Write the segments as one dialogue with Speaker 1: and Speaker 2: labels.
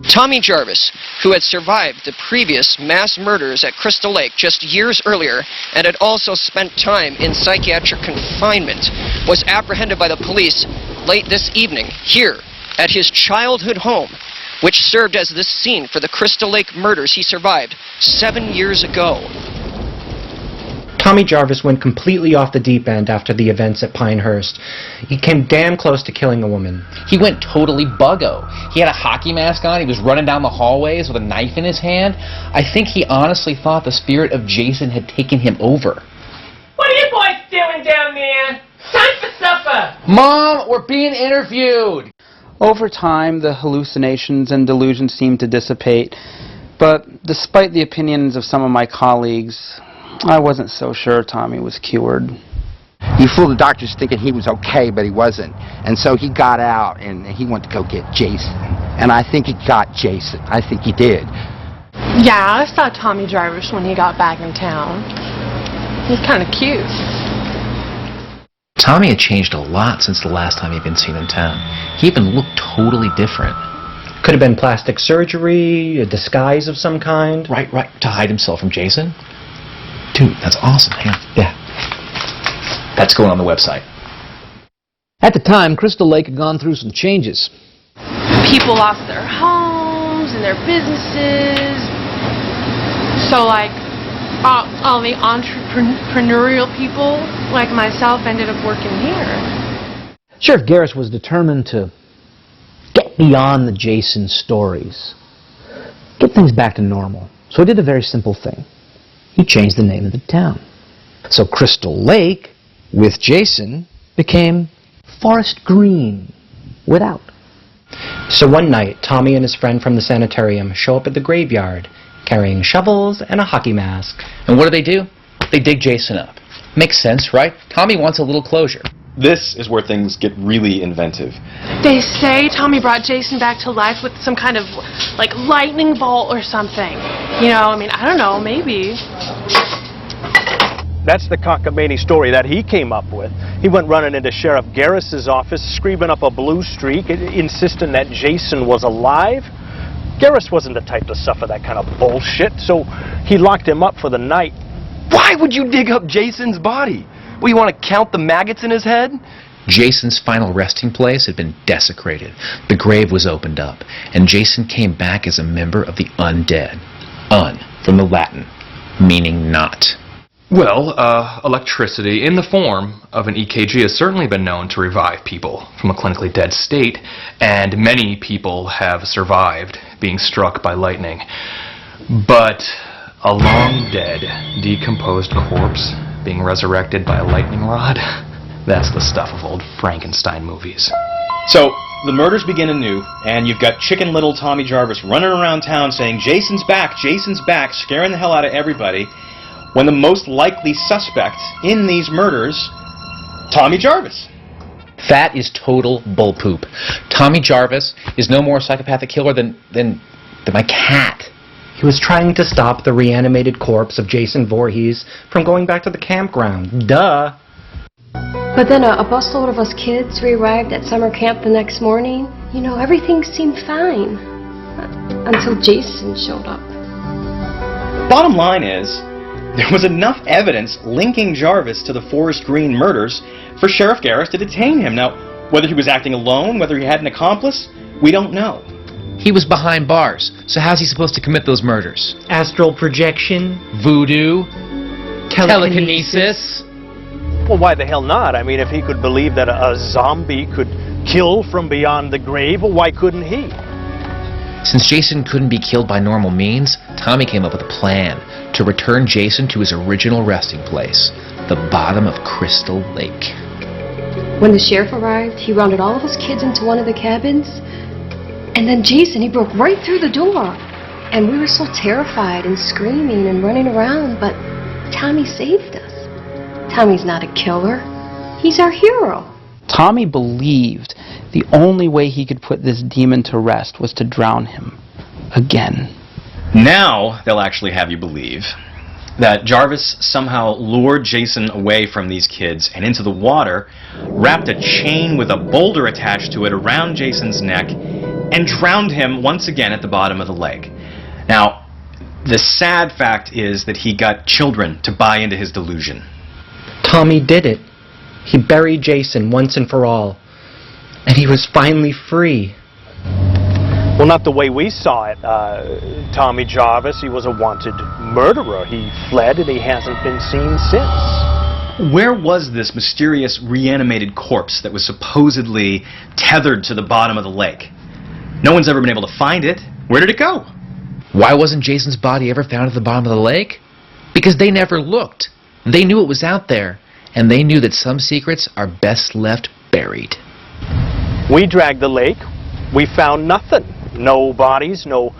Speaker 1: Tommy Jarvis, who had survived the previous mass murders at Crystal Lake just years earlier and had also spent time in psychiatric confinement, was apprehended by the police late this evening here at his childhood home, which served as the scene for the Crystal Lake murders he survived 7 years ago.
Speaker 2: Tommy Jarvis went completely off the deep end after the events at Pinehurst. He came damn close to killing a woman.
Speaker 3: He went totally buggo. He had a hockey mask on, he was running down the hallways with a knife in his hand. I think he honestly thought the spirit of Jason had taken him over.
Speaker 4: What are you boys doing down there? Time for supper!
Speaker 3: Mom, we're being interviewed!
Speaker 5: Over time, the hallucinations and delusions seemed to dissipate, but despite the opinions of some of my colleagues, I wasn't so sure Tommy was cured.
Speaker 6: You fooled the doctors thinking he was okay, but he wasn't. And so he got out and he went to go get Jason. And I think he got Jason. I think he did.
Speaker 7: Yeah, I saw Tommy Jarvis when he got back in town. He's kind of cute.
Speaker 8: Tommy had changed a lot since the last time he'd been seen in town. He even looked totally different.
Speaker 2: Could have been plastic surgery, a disguise of some kind.
Speaker 8: Right, to hide himself from Jason. Dude, that's awesome. Hang on. Yeah. That's going on the website.
Speaker 9: At the time, Crystal Lake had gone through some changes.
Speaker 7: People lost their homes and their businesses. So, like, all the entrepreneurial people, like myself, ended up working here.
Speaker 9: Sheriff Garris was determined to get beyond the Jason stories, get things back to normal. So he did a very simple thing. He changed the name of the town. So Crystal Lake, with Jason, became Forest Green, without.
Speaker 2: So one night, Tommy and his friend from the sanitarium show up at the graveyard, carrying shovels and a hockey mask.
Speaker 3: And what do? They dig Jason up. Makes sense, right? Tommy wants a little closure.
Speaker 10: This is where things get really inventive.
Speaker 7: They say Tommy brought Jason back to life with some kind of, like, lightning bolt or something. You know, I mean, I don't know, maybe.
Speaker 11: That's the cockamamie story that he came up with. He went running into Sheriff Garris's office, screaming up a blue streak, insisting that Jason was alive. Garris wasn't the type to suffer that kind of bullshit, so he locked him up for the night.
Speaker 10: Why would you dig up Jason's body? Well, you want to count the maggots in his head?
Speaker 8: Jason's final resting place had been desecrated. The grave was opened up, and Jason came back as a member of the undead. Un, from the Latin, meaning not.
Speaker 12: Well, electricity in the form of an EKG has certainly been known to revive people from a clinically dead state, and many people have survived being struck by lightning. But a long dead, decomposed corpse being resurrected by a lightning rod, that's the stuff of old Frankenstein movies.
Speaker 13: So, the murders begin anew, and you've got Chicken Little Tommy Jarvis running around town saying, Jason's back, scaring the hell out of everybody, when the most likely suspect in these murders, Tommy Jarvis.
Speaker 3: That is total bullpoop. Tommy Jarvis is no more a psychopathic killer than my cat.
Speaker 2: He was trying to stop the reanimated corpse of Jason Voorhees from going back to the campground. Duh!
Speaker 14: But then a busload of us kids, we arrived at summer camp the next morning. You know, everything seemed fine. Until Jason showed up.
Speaker 13: Bottom line is, there was enough evidence linking Jarvis to the Forest Green murders for Sheriff Garris to detain him. Now, whether he was acting alone, whether he had an accomplice, we don't know.
Speaker 3: He was behind bars, so how's he supposed to commit those murders?
Speaker 2: Astral projection?
Speaker 3: Voodoo? Telekinesis?
Speaker 11: Well, why the hell not? I mean, if he could believe that a zombie could kill from beyond the grave, well, why couldn't he?
Speaker 8: Since Jason couldn't be killed by normal means, Tommy came up with a plan to return Jason to his original resting place, the bottom of Crystal Lake.
Speaker 14: When the sheriff arrived, he rounded all of us kids into one of the cabins. And then Jason, he broke right through the door. And we were so terrified and screaming and running around, but Tommy saved us. Tommy's not a killer. He's our hero.
Speaker 5: Tommy believed the only way he could put this demon to rest was to drown him. Again.
Speaker 13: Now they'll actually have you believe that Jarvis somehow lured Jason away from these kids and into the water, wrapped a chain with a boulder attached to it around Jason's neck, and drowned him once again at the bottom of the lake. Now, the sad fact is that he got children to buy into his delusion.
Speaker 2: Tommy did it. He buried Jason once and for all. And he was finally free.
Speaker 11: Well, not the way we saw it. Tommy Jarvis, he was a wanted murderer. He fled and he hasn't been seen since.
Speaker 13: Where was this mysterious reanimated corpse that was supposedly tethered to the bottom of the lake? No one's ever been able to find it. Where did it go?
Speaker 8: Why wasn't Jason's body ever found at the bottom of the lake? Because they never looked. They knew it was out there, and they knew that some secrets are best left buried.
Speaker 11: We dragged the lake. We found nothing. No bodies, no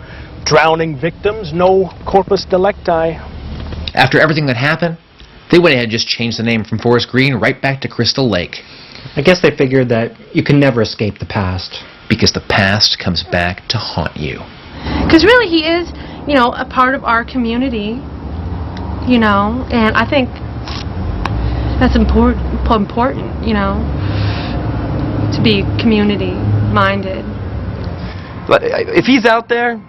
Speaker 11: drowning victims, no corpus delicti.
Speaker 8: After everything that happened, they went ahead and just changed the name from Forest Green right back to Crystal Lake.
Speaker 2: I guess they figured that you can never escape the past.
Speaker 8: Because the past comes back to haunt you.
Speaker 7: Because really he is, a part of our community, and I think that's important, to be community-minded.
Speaker 10: But if he's out there,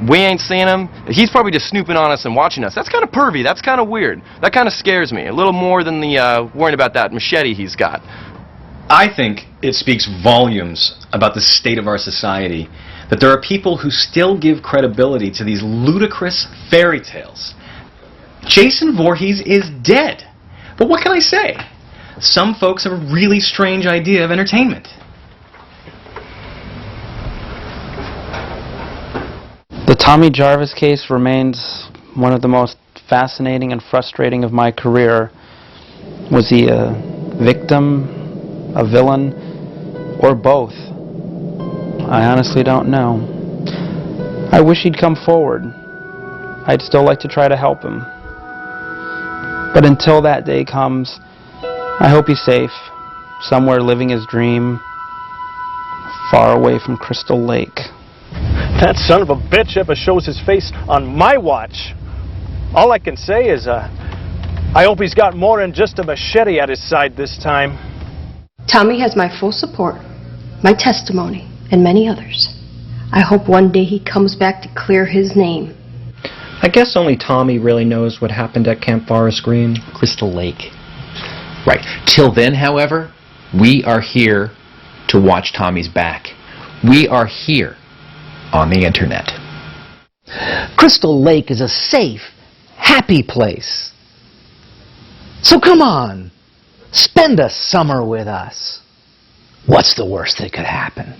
Speaker 10: we ain't seeing him, he's probably just snooping on us and watching us. That's kind of pervy, that's kind of weird. That kind of scares me, a little more than the worrying about that machete he's got.
Speaker 13: I think it speaks volumes about the state of our society that there are people who still give credibility to these ludicrous fairy tales. Jason Voorhees is dead. But what can I say? Some folks have a really strange idea of entertainment.
Speaker 5: The Tommy Jarvis case remains one of the most fascinating and frustrating of my career. Was he a victim, a villain, or both? I honestly don't know. I wish he'd come forward. I'd still like to try to help him. But until that day comes, I hope he's safe, somewhere living his dream, far away from Crystal Lake.
Speaker 11: That son of a bitch ever shows his face on my watch. All I can say is, I hope he's got more than just a machete at his side this time.
Speaker 14: Tommy has my full support, my testimony, and many others. I hope one day he comes back to clear his name.
Speaker 2: I guess only Tommy really knows what happened at Camp Forest Green.
Speaker 8: Crystal Lake. Right. Till then, however, we are here to watch Tommy's back. We are here on the internet.
Speaker 9: Crystal Lake is a safe, happy place. So come on, spend a summer with us. What's the worst that could happen?